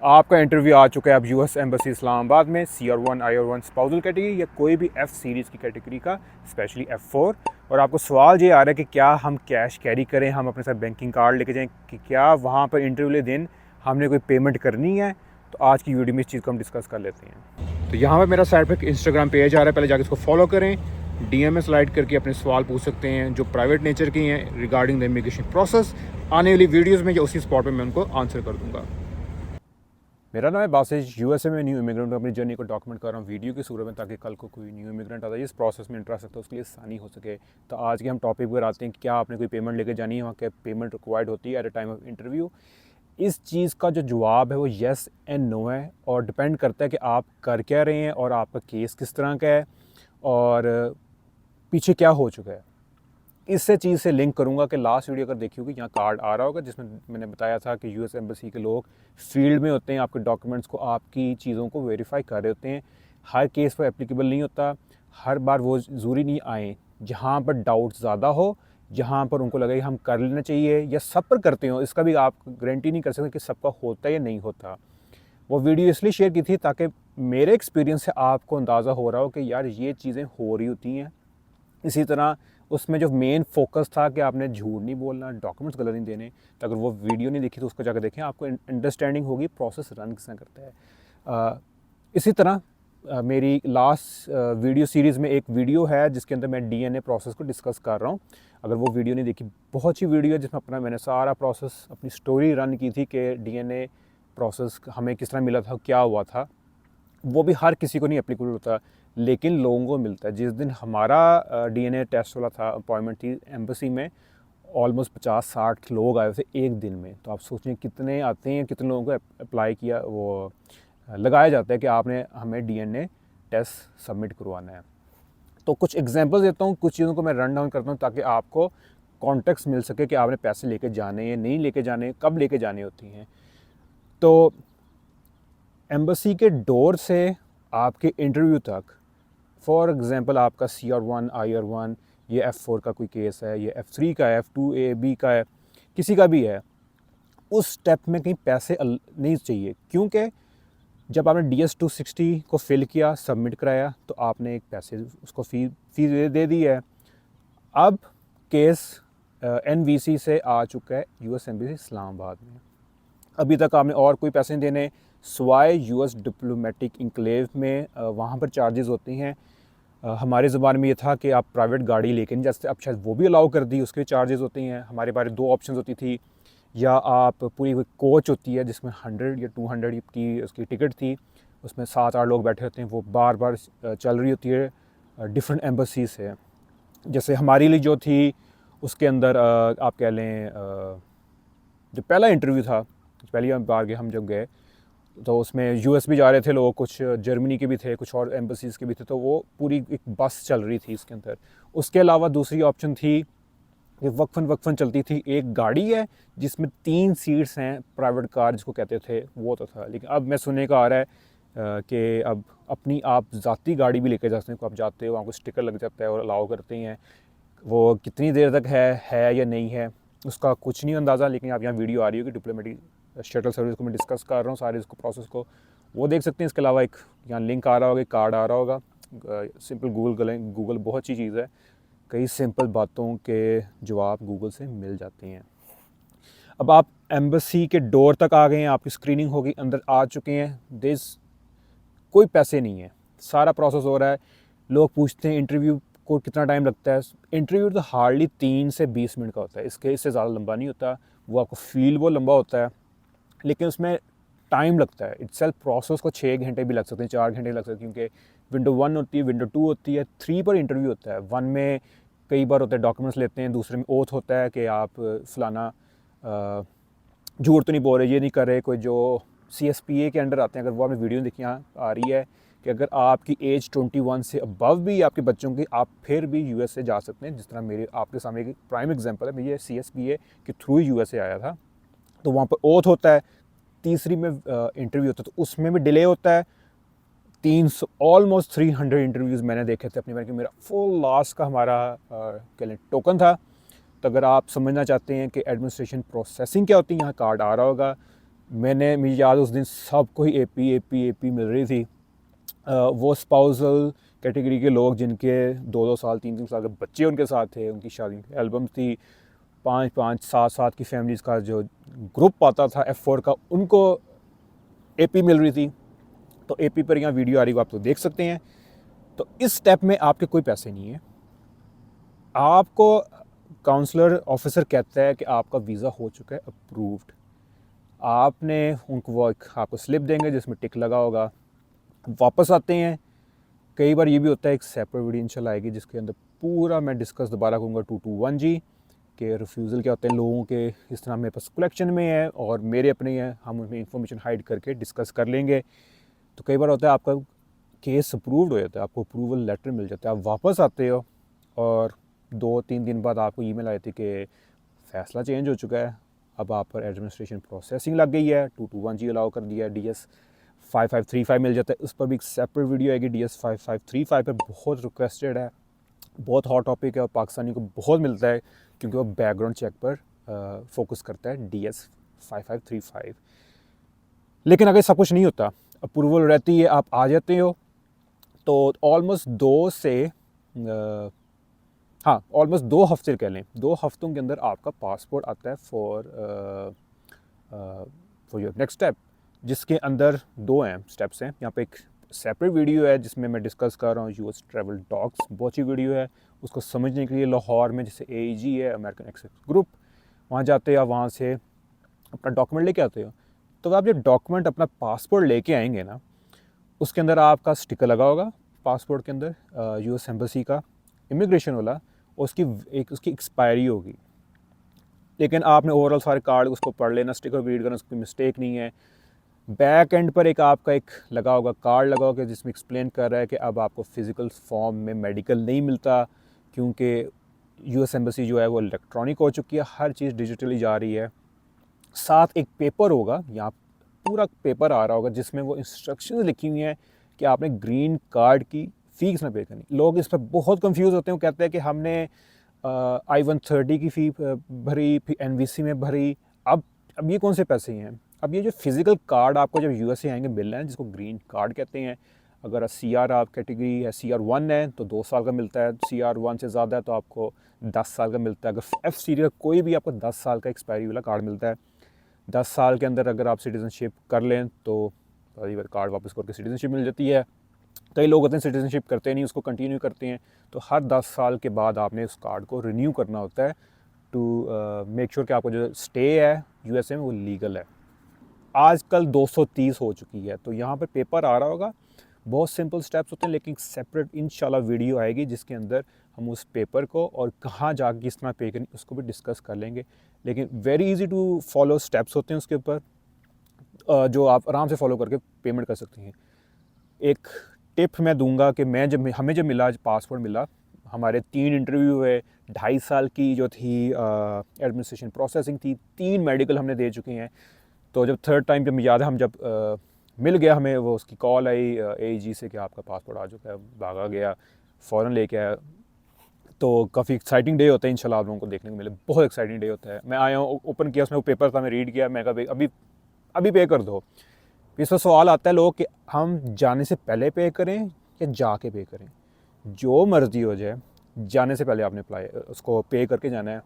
आपका इंटरव्यू आ चुका है अब यूएस एम्बेसी इस्लामाबाद में CR1 IR1 स्पाउसल कैटेगरी या कोई भी F सीरीज़ की कैटेगरी का, स्पेशली F4। और आपको सवाल ये आ रहा है कि क्या हम कैश कैरी करें, हम अपने साथ बैंकिंग कार्ड लेके जाएं, कि क्या वहाँ पर इंटरव्यू ले दिन हमने कोई पेमेंट करनी है। तो आज की वीडियो में इस चीज़ को हम डिस्कस कर लेते हैं। तो यहाँ पर मेरा साइड पर इंस्टाग्राम पेज आ रहा है, पहले जाकर इसको फॉलो करें। DM में स्लाइड करके अपने सवाल पूछ सकते हैं जो प्राइवेट नेचर के हैं रिगार्डिंग द इमिग्रेशन प्रोसेस। आने वाली वीडियोज़ में या उसी स्पॉट पर मैं उनको आंसर कर दूँगा। मेरा नाम है बासिज, USA में न्यू इमिग्रेंट अपनी जर्नी को डॉक्यूमेंट कर रहा हूँ वीडियो के सूरत में, ताकि कल को कोई न्यू इमिग्रेंट आता है इस प्रोसेस में इंटरेस्ट रखता है उसके लिए आसानी हो सके। तो आज के हम टॉपिक पर आते हैं कि क्या आपने कोई पेमेंट लेके जानी है, वहाँ क्या पेमेंट रिक्वायर्ड होती है at a time of interview. इस चीज़ का जो जवाब है वो येस एंड नो है, और डिपेंड करता है कि आप कर क्या रहे हैं और आपका केस किस तरह का है और पीछे क्या हो चुका है। इससे चीज़ से लिंक करूँगा कि लास्ट वीडियो अगर देखी होगी, यहाँ कार्ड आ रहा होगा जिसमें मैंने बताया था कि US एम्बेसी के लोग फील्ड में होते हैं, आपके डॉक्यूमेंट्स को, आपकी चीज़ों को वेरीफाई कर रहे होते हैं। हर केस पर एप्लीकेबल नहीं होता, हर बार वो ज़रूरी नहीं आए। जहाँ पर डाउट ज़्यादा हो, जहाँ पर उनको लगे हम कर लेना चाहिए या सब पर करते हो, इसका भी आप गारंटी नहीं कर सकते कि सबका होता है या नहीं होता। वो वीडियो इसलिए शेयर की थी ताकि मेरे एक्सपीरियंस से आपको अंदाज़ा हो रहा हो कि यार ये चीज़ें हो रही होती हैं। इसी तरह उसमें जो मेन फोकस था कि आपने झूठ नहीं बोलना, डॉक्यूमेंट्स गलत नहीं देने। तो अगर वो वीडियो नहीं देखी तो उसको जाकर देखें, आपको अंडरस्टैंडिंग होगी प्रोसेस रन किस तरह करता है। इसी तरह मेरी लास्ट वीडियो सीरीज़ में एक वीडियो है जिसके अंदर मैं DNA प्रोसेस को डिस्कस कर रहा हूँ। अगर वो वीडियो नहीं देखी, बहुत अच्छी वीडियो है जिसमें मैंने सारा प्रोसेस, अपनी स्टोरी रन की थी कि DNA प्रोसेस हमें किस तरह मिला था, क्या हुआ था। वो भी हर किसी को नहीं एप्लीकेबल होता, लेकिन लोगों को मिलता है। जिस दिन हमारा DNA टेस्ट वाला था, अपॉइंटमेंट थी एम्बेसी में, ऑलमोस्ट 50-60 लोग आए थे एक दिन में। तो आप सोचें कितने आते हैं, कितने लोगों को अप्लाई किया, वो लगाया जाता है कि आपने हमें DNA टेस्ट सबमिट करवाना है। तो कुछ एग्जांपल देता हूँ, कुछ चीज़ों को मैं रन डाउन करता हूँ ताकि आपको कॉन्टेक्स्ट मिल सके कि आपने पैसे लेके जाने हैं, नहीं लेके जाने, कब लेके जाने होती हैं। तो एम्बेसी के डोर से आपके इंटरव्यू तक, फॉर एग्ज़ाम्पल आपका CR1 IR1, ये F4 का कोई केस है, ये F3 का है, F2A B का है, किसी का भी है, उस स्टेप में कहीं पैसे नहीं चाहिए। क्योंकि जब आपने DS-260 को फिल किया, सबमिट कराया, तो आपने एक पैसे उसको फ़ी दे दी है। अब केस NVC से आ चुका है US एम्बेसी इस्लामाबाद में। अभी तक आपने और कोई पैसे नहीं देने सिवाय US डिप्लोमेटिक इंक्लेव में, वहाँ पर चार्जेस होती हैं। हमारे ज़बान में ये था कि आप प्राइवेट गाड़ी लेके नहीं जा सकते, अब शायद वो भी अलाउ कर दी, उसके चार्जेस होते हैं। हमारे पास 2 ऑप्शन होती थी, या आप पूरी कोच होती है जिसमें 100 या 200 की उसकी टिकट थी, उसमें 7-8 लोग बैठे होते हैं, वो बार बार चल रही होती है डिफरेंट एम्बेसी से। जैसे हमारी लिए जो थी उसके अंदर आप कह लें, जो पहला इंटरव्यू था, पहली बार गए हम जब गए, तो उसमें US भी जा रहे थे लोग, कुछ जर्मनी के भी थे, कुछ और एम्बेसीज़ के भी थे, तो वो पूरी एक बस चल रही थी इसके अंदर। उसके अलावा दूसरी ऑप्शन थी कि वक्फन चलती थी, एक गाड़ी है जिसमें 3 सीट्स हैं, प्राइवेट कार जिसको कहते थे, वो तो था। लेकिन अब मैं सुनने का आ रहा है कि अब अपनी आप ज़ाती गाड़ी भी लेके जा सकते हैं। आप जाते हो, वहाँ को स्टिकर लग जाता है और अलाउ करते हैं। वो कितनी देर तक है या नहीं है उसका कुछ नहीं अंदाज़ा, लेकिन आप यहाँ वीडियो आ रही हो कि डिप्लोमेटिक शटल सर्विस को मैं डिस्कस कर रहा हूँ, सारे इसको प्रोसेस को, वो देख सकते हैं। इसके अलावा एक यहाँ लिंक आ रहा होगा, कार्ड आ रहा होगा, सिंपल गूगल बहुत अच्छी चीज़ है, कई सिंपल बातों के जवाब गूगल से मिल जाते हैं। अब आप एम्बेसी के डोर तक आ गए हैं, आपकी स्क्रीनिंग होगी, अंदर आ चुके हैं, देश कोई पैसे नहीं है, सारा प्रोसेस हो रहा है। लोग पूछते हैं इंटरव्यू को कितना टाइम लगता है। इंटरव्यू तो हार्डली 3 से 20 मिनट का होता है, इससे ज़्यादा लंबा नहीं होता। वो आपको फील वो लंबा होता है, लेकिन उसमें टाइम लगता है। इट्सेल्फ प्रोसेस को 6 घंटे भी लग सकते हैं, 4 घंटे लग सकते हैं, क्योंकि विंडो 1 होती है, विंडो 2 होती है, 3 पर इंटरव्यू होता है। 1 में कई बार होता है डॉक्यूमेंट्स लेते हैं, दूसरे में ओथ होता है कि आप फलाना झूठ तो नहीं बोल रहे, ये नहीं कर रहे। कोई जो CSPA के अंडर आते हैं, अगर वो आपने वीडियो देखी यहाँ आ रही है कि अगर आपकी एज 21 से अबव भी आपके बच्चों की, आप फिर भी US से जा सकते हैं। जिस तरह मेरे आपके सामने एक प्राइम एग्जांपल है, मैं ये CSPA के थ्रू USA आया था, तो वहाँ पर ओथ होता है, तीसरी में इंटरव्यू होता है, तो उसमें भी डिले होता है। 300 ऑलमोस्ट 300 इंटरव्यूज़ मैंने देखे थे अपनी बार, कि मेरा फुल लास्ट का हमारा कह लें टोकन था। तो अगर आप समझना चाहते हैं कि एडमिनिस्ट्रेशन प्रोसेसिंग क्या होती है, यहाँ कार्ड आ रहा होगा। मुझे याद उस दिन सबको ही एपी मिल रही थी। वो स्पाउसल कैटेगरी के लोग जिनके 2-2 साल 3-3 साल के बच्चे उनके साथ थे, उनकी शादी की एल्बम्स थी, 5-5 7-7 की फैमिलीज़ का जो ग्रुप आता था F4 का, उनको एपी मिल रही थी। तो एपी पर यहाँ वीडियो आ रही है, आप तो देख सकते हैं। तो इस स्टेप में आपके कोई पैसे नहीं है। आपको काउंसलर ऑफिसर कहता है कि आपका वीज़ा हो चुका है अप्रूव्ड। आपने उनको वो आपको स्लिप देंगे जिसमें टिक लगा होगा। वापस आते हैं। कई बार ये भी होता है, एक सेपरेट वीडियो इंशाल्लाह आएगी जिसके अंदर पूरा मैं डिस्कस दोबारा करूँगा 221G के रिफ्यूज़ल क्या होते हैं लोगों के। इस तरह मेरे पास कलेक्शन में है और मेरे अपने हैं, हम उसमें इंफॉर्मेशन हाइड करके डिस्कस कर लेंगे। तो कई बार होता है आपका केस अप्रूव्ड हो जाता है, आपको अप्रूवल लेटर मिल जाता है, आप वापस आते हो और 2-3 दिन बाद आपको ईमेल आई थी कि फ़ैसला चेंज हो चुका है, अब आप पर एडमिनिस्ट्रेशन प्रोसेसिंग लग गई है, 221G अलाउ कर दिया है, DS 5535 मिल जाता है। उस पर भी एक सेपरेट वीडियो आएगी। DS 5535 पर बहुत रिक्वेस्टेड है, बहुत हॉट टॉपिक है और पाकिस्तानी को बहुत मिलता है क्योंकि वो बैकग्राउंड चेक पर फोकस करता है, DS 5535। लेकिन अगर सब कुछ नहीं होता, अप्रूवल रहती है, आप आ जाते हो, तो ऑलमोस्ट 2 हफ्ते कह लें, 2 हफ्तों के अंदर आपका पासपोर्ट आता है फॉर योर नेक्स्ट स्टेप, जिसके अंदर 2 हैं स्टेप्स हैं। यहाँ पे एक सेपरेट वीडियो है जिसमें मैं डिस्कस कर रहा हूँ US ट्रैवल डॉक्स, बहुत अच्छी वीडियो है। उसको समझने के लिए लाहौर में जैसे AEG है, अमेरिकन एक्सप्रेस ग्रुप, वहाँ जाते हो, वहाँ से अपना डॉक्यूमेंट लेके आते हो। तो आप जब डॉक्यूमेंट अपना पासपोर्ट लेके आएंगे ना, उसके अंदर आपका स्टिकर लगा होगा पासपोर्ट के अंदर, US एम्बेसी का इमिग्रेशन वाला, उसकी एक्सपायरी होगी। लेकिन आपने ओवरऑल सारे कार्ड उसको पढ़ लेना, स्टिकर रीड करना, उसकी मिस्टेक नहीं है। बैक एंड पर आपका एक लगा होगा, कार्ड लगा होगा जिसमें एक्सप्लेन कर रहा है कि अब आपको फ़िज़िकल फॉर्म में मेडिकल नहीं मिलता क्योंकि US एम्बेसी जो है वो इलेक्ट्रॉनिक हो चुकी है, हर चीज़ डिजिटली जा रही है। साथ एक पेपर होगा, यहाँ पूरा पेपर आ रहा होगा जिसमें वो इंस्ट्रक्शंस लिखी हुई हैं कि आपने ग्रीन कार्ड की फ़ीस ना पे करनी। लोग इस पर बहुत कंफ्यूज होते हैं, वो कहते हैं कि हमने I-130 की फ़ी भरी, फिर NVC में भरी, अब ये कौन से पैसे हैं? अब ये जो फिज़िकल कार्ड आपको जब US से आएंगे मिलना है, जिसको ग्रीन कार्ड कहते हैं। अगर CR आप कैटेगरी है, CR1 है तो 2 साल का मिलता है, CR1 से ज़्यादा है तो आपको 10 साल का मिलता है। अगर F सीरीज़ कोई भी आपको 10 साल का एक्सपायरी वाला कार्ड मिलता है। 10 साल के अंदर अगर आप सिटीज़नशिप कर लें तो अगली बार कार्ड वापस करके सिटीज़नशिप मिल जाती है। कई लोग होते हैं सिटीज़नशिप करते नहीं, उसको कंटिन्यू करते हैं, तो हर 10 साल के बाद आपने उस कार्ड को रिन्यू करना होता है टू मेक श्योर कि आपको जो स्टे है USA में वो लीगल है। आजकल 230 हो चुकी है, तो यहाँ पर पेपर आ रहा होगा। बहुत सिंपल स्टेप्स होते हैं, लेकिन सेपरेट इंशाल्लाह वीडियो आएगी जिसके अंदर हम उस पेपर को और कहाँ जाके किस तरह पे करनी उसको भी डिस्कस कर लेंगे। लेकिन very easy to follow steps होते हैं उसके ऊपर, जो आप आराम से फॉलो करके पेमेंट कर सकते हैं। एक टिप मैं दूंगा कि हमें जब मिला, पासपोर्ट मिला, हमारे 3 इंटरव्यू हुए, 2.5 साल की जो थी एडमिनिस्ट्रेशन प्रोसेसिंग थी, 3 मेडिकल हमने दे चुके हैं। तो जब थर्ड टाइम जब याद है हम जब मिल गया, हमें वो उसकी कॉल आई AEG से कि आपका पासपोर्ट आ चुका है, भागा गया, फ़ौरन लेके आया। तो काफ़ी एक्साइटिंग डे होता है, इंशाल्लाह आप लोगों को देखने को मिले, बहुत एक्साइटिंग डे होता है। मैं आया हूँ, ओपन किया, उसमें वो पेपर था, मैं रीड किया, मैं कहा अभी अभी पे कर दो। इस पर सवाल आता है लोग कि हम जाने से पहले पे करें या जाके पे करें। जो मर्ज़ी हो जाए, जाने से पहले आपने अप्लाई उसको पे करके जाना है,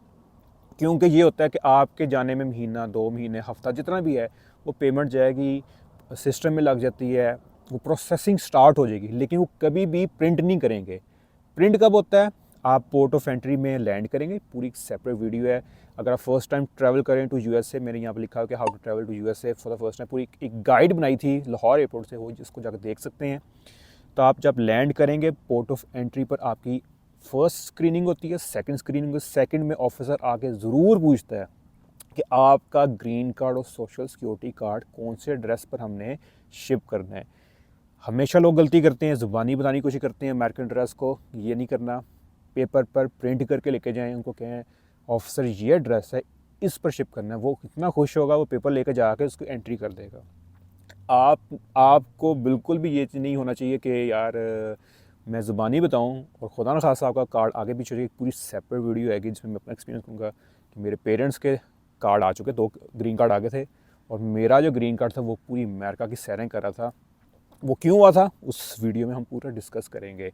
क्योंकि ये होता है कि आपके जाने में महीना, 2 महीने, हफ्ता जितना भी है, वो पेमेंट जाएगी, सिस्टम में लग जाती है, वो प्रोसेसिंग स्टार्ट हो जाएगी, लेकिन वो कभी भी प्रिंट नहीं करेंगे। प्रिंट कब होता है? आप पोर्ट ऑफ एंट्री में लैंड करेंगे, पूरी सेपरेट वीडियो है। अगर आप फर्स्ट टाइम ट्रैवल करें टू USA, मैंने यहाँ पर लिखा है कि how to travel to USA for the first time, पूरी एक गाइड बनाई थी लाहौर एयरपोर्ट से, वो जिसको जाकर देख सकते हैं। तो आप जब लैंड करेंगे, पोर्ट ऑफ एंट्री पर आपकी फर्स्ट स्क्रीनिंग होती है, सेकंड स्क्रीनिंग, सेकंड में ऑफिसर आके ज़रूर पूछता है कि आपका ग्रीन कार्ड और सोशल सिक्योरिटी कार्ड कौन से एड्रेस पर हमने शिप करना है। हमेशा लोग गलती करते हैं, ज़ुबानी बताने की कोशिश करते हैं अमेरिकन एड्रेस को, ये नहीं करना। पेपर पर प्रिंट करके लेके जाएं, उनको कहें ऑफिसर ये एड्रेस है, इस पर शिप करना है। वो कितना खुश होगा, वो पेपर लेकर जाके उसको एंट्री कर देगा। आपको बिल्कुल भी ये चीज़ नहीं होना चाहिए कि यार मैं ज़ुबानी बताऊं और खुदा न खासा आपका कार्ड आगे पीछे की पूरी सेपरेट वीडियो आएगी जिसमें मैं अपना एक्सपीरियंस दूँगा कि मेरे पेरेंट्स के कार्ड आ चुके, 2 ग्रीन कार्ड आ गए थे और मेरा जो ग्रीन कार्ड था वो पूरी अमेरिका की सैरें कर रहा था। वो क्यों हुआ था उस वीडियो में हम पूरा डिस्कस करेंगे।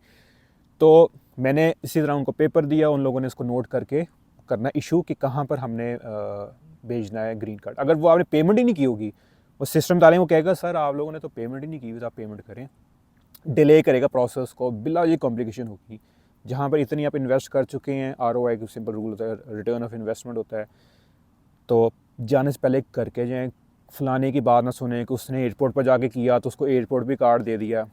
तो मैंने इसी तरह उनको पेपर दिया, उन लोगों ने इसको नोट करके करना इशू कि कहाँ पर हमने भेजना है ग्रीन कार्ड। अगर वो आपने पेमेंट ही नहीं की होगी, वो सिस्टम डालेंगे, वो कहेगा सर आप लोगों ने तो पेमेंट ही नहीं की हुई, तो आप पेमेंट करें। डिले करेगा प्रोसेस को, बिला ये कॉम्प्लिकेशन होगी। जहाँ पर इतनी आप इन्वेस्ट कर चुके हैं, ROI का सिंपल रूल होता है, रिटर्न ऑफ इन्वेस्टमेंट होता है, तो जाने से पहले करके जाएँ। फलाने की बात ना सुने कि उसने एयरपोर्ट पर जाके किया तो उसको एयरपोर्ट भी कार्ड दे दिया।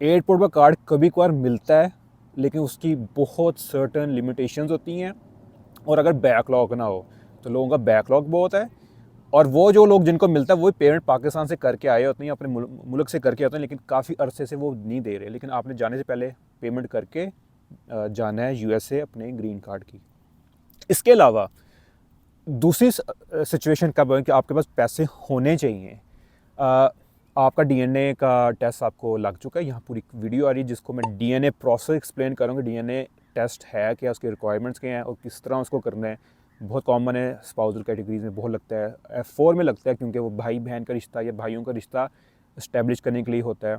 एयरपोर्ट पर कार्ड कभी कभार मिलता है, लेकिन उसकी बहुत सर्टन लिमिटेशंस होती हैं, और अगर बैकलॉग ना हो तो लोगों का बैकलॉग बहुत है। और वो जो लोग जिनको मिलता है वो पेमेंट पाकिस्तान से करके आए होते हैं, अपने मुल्क से करके आते हैं, लेकिन काफ़ी अरसे से वो नहीं दे रहे। लेकिन आपने जाने से पहले पेमेंट करके जाना है USA अपने ग्रीन कार्ड की। इसके अलावा दूसरी सिचुएशन कब है कि आपके पास पैसे होने चाहिए। आपका DNA का टेस्ट आपको लग चुका है, यहाँ पूरी वीडियो आ रही है जिसको मैं DNA प्रोसेस एक्सप्लेन करूँगा। DNA टेस्ट है क्या, उसके रिक्वायरमेंट्स क्या हैं और किस तरह उसको करना है। बहुत कॉमन है, स्पाउसल कैटेगरीज में बहुत लगता है, F4 में लगता है, क्योंकि वो भाई बहन का रिश्ता या भाइयों का रिश्ता इस्टेब्लिश करने के लिए होता है।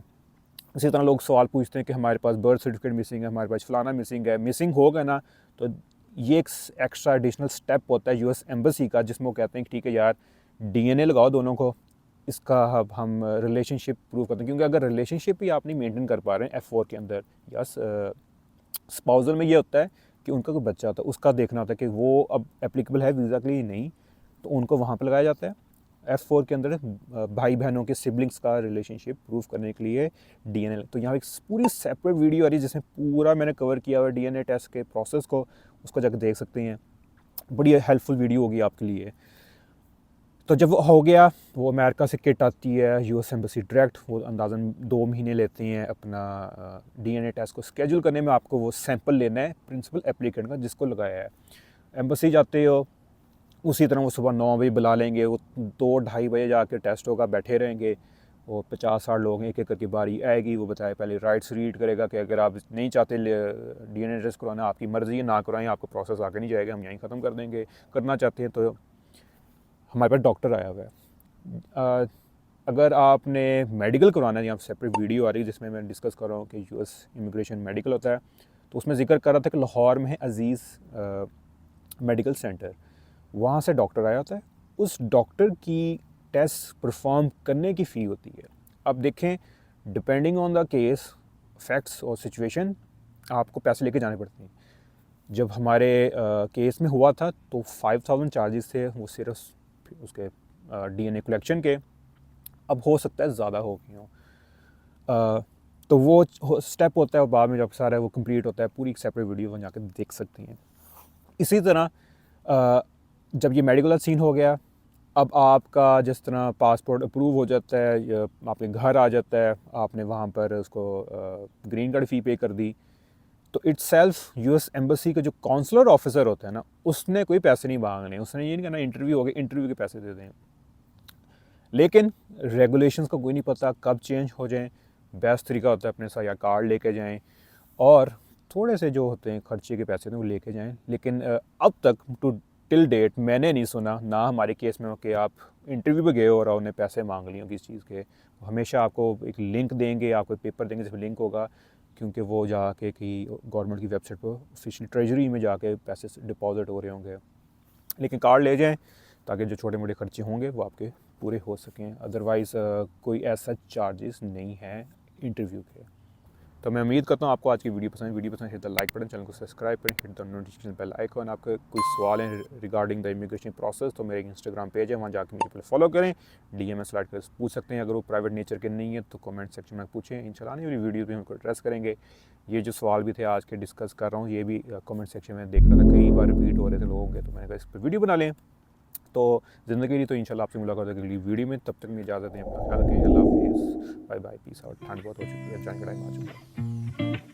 इसी तरह लोग सवाल पूछते हैं कि हमारे पास बर्थ सर्टिफिकेट मिसिंग है, हमारे पास फलाना मिसिंग है। मिसिंग होगा ना तो ये एक एक्स्ट्रा एडिशनल स्टेप होता है US एम्बेसी का, जिसमें वो कहते हैं कि ठीक है यार DNA लगाओ दोनों को, इसका हम रिलेशनशिप प्रूव करते हैं। क्योंकि अगर रिलेशनशिप ही आप नहीं मेंटेन कर पा रहे हैं F4 के अंदर, या स्पाउसल में ये होता है कि उनका कोई बच्चा होता है, उसका देखना होता है कि वो अब एप्लीकेबल है वीज़ा के लिए नहीं, तो उनको वहाँ पर लगाया जाता है। F4 के अंदर भाई बहनों के सिबलिंग्स का रिलेशनशिप प्रूव करने के लिए DNA। तो यहाँ एक पूरी सेपरेट वीडियो आ रही है जिसमें पूरा मैंने कवर किया हुआ है DNA टेस्ट के प्रोसेस को, उसको जाकर देख सकते हैं। बड़ी हेल्पफुल वीडियो होगी आपके लिए। तो जब वो हो गया, वो अमेरिका से किट आती है US एम्बेसी डायरेक्ट, वो अंदाज़न 2 महीने लेते हैं अपना DNA टेस्ट को स्केड्यूल करने में। आपको वो सैंपल लेना है प्रिंसिपल एप्लीकेंट का जिसको लगाया है। एम्बेसी जाते हो, उसी तरह वो सुबह 9 बजे बुला लेंगे, वो 2-2:30 बजे जाके टेस्ट होगा, बैठे रहेंगे। वो 50-60 लोग एक एक करके बारी आएगी। वो बताए पहले राइट्स रीड करेगा कि अगर आप नहीं चाहते DNA टेस्ट करवाना, आपकी मर्ज़ी है, ना करवाएं, आपका प्रोसेस आगे नहीं जाएगा, हम यहीं ख़त्म कर देंगे। करना चाहते हैं तो हमारे पास डॉक्टर आया हुआ है। अगर आपने मेडिकल करवाना है, यहाँ सेपरेट वीडियो आ रही है जिसमें मैं डिस्कस कर रहा हूँ कि US इमिग्रेशन मेडिकल होता है, तो उसमें जिक्र कर रहा था कि लाहौर में है अजीज़ मेडिकल सेंटर, वहाँ से डॉक्टर आया होता है। उस डॉक्टर की टेस्ट परफॉर्म करने की फ़ी होती है। अब देखें, depending on the case, facts और सिचुएशन, आपको पैसे लेके जाने पड़ते हैं। जब हमारे केस में हुआ था तो 5000 चार्जेस थे, वो सिर्फ उसके DNA कलेक्शन के। अब हो सकता है ज़्यादा हो गई हों, तो वो स्टेप होता है, और बाद में जब सारा वो कंप्लीट होता है, पूरी एक सेपरेट वीडियो वहाँ जाकर देख सकते हैं। इसी तरह जब ये मेडिकल सीन हो गया, अब आपका जिस तरह पासपोर्ट अप्रूव हो जाता है या आपके घर आ जाता है, आपने वहाँ पर उसको ग्रीन कार्ड फ़ी पे कर दी, तो इट्सेल्फ US एम्बेसी का जो काउंसलर ऑफिसर होता है ना, उसने कोई पैसे नहीं मांगने। उसने ये नहीं कहना इंटरव्यू हो गया, इंटरव्यू के पैसे दे दें। लेकिन रेगुलेशंस का कोई नहीं पता कब चेंज हो जाएं। बेस्ट तरीका होता है अपने साथ या कार्ड लेके जाएं, और थोड़े से जो होते हैं खर्चे के पैसे वो लेके जाएं। लेकिन अब तक टिल डेट मैंने नहीं सुना, ना हमारे केस में, कि आप इंटरव्यू पे गए हो और उन्हें पैसे मांग लिए हो किसी चीज़ के। हमेशा आपको एक लिंक देंगे, आपको पेपर देंगे जिसमें लिंक होगा, क्योंकि वो जाके कि गवर्नमेंट की वेबसाइट पर ऑफिशियल ट्रेजरी में जाके पैसे डिपॉजिट हो रहे होंगे। लेकिन कार्ड ले जाएं ताकि जो छोटे मोटे खर्चे होंगे वो आपके पूरे हो सकें। अदरवाइज़ कोई ऐसा चार्जेस नहीं है इंटरव्यू के। तो मैं उम्मीद करता हूँ आपको आज की वीडियो पसंद hit the like button, channel को सब्सक्राइब करें, hit the notification bell icon. आपका कोई सवाल है रिगार्डिंग द इमिग्रेशन प्रोसेस तो मेरे इंस्टाग्राम पेज है, वहाँ जाकर मुझे पहले फॉलो करें, DM में स्लाइड कर पूछ सकते हैं। अगर वो प्राइवेट नेचर के नहीं है तो कमेंट सेक्शन में पूछें, इंशाल्लाह आने वाली वीडियो भी हम एड्रेस करेंगे। ये जो सवाल भी थे आज के डिस्कस कर रहा हूँ, ये भी कमेंट सेक्शन में देख रहा था, कई बार रिपीट हो रहे थे लोगों के, तो मैंने कहा इस पर वीडियो बना लें। तो ज़िंदगी रही तो इंशाल्लाह आपसे मुलाकात होगी अगली वीडियो में। तब तक मैं इजाज़त दें, अपना ख्याल रखें, अल्लाह हाफिज़, बाय बाय, पीस आउट। ठंड बहुत हो चुकी है, जाने का टाइम आ चुका है।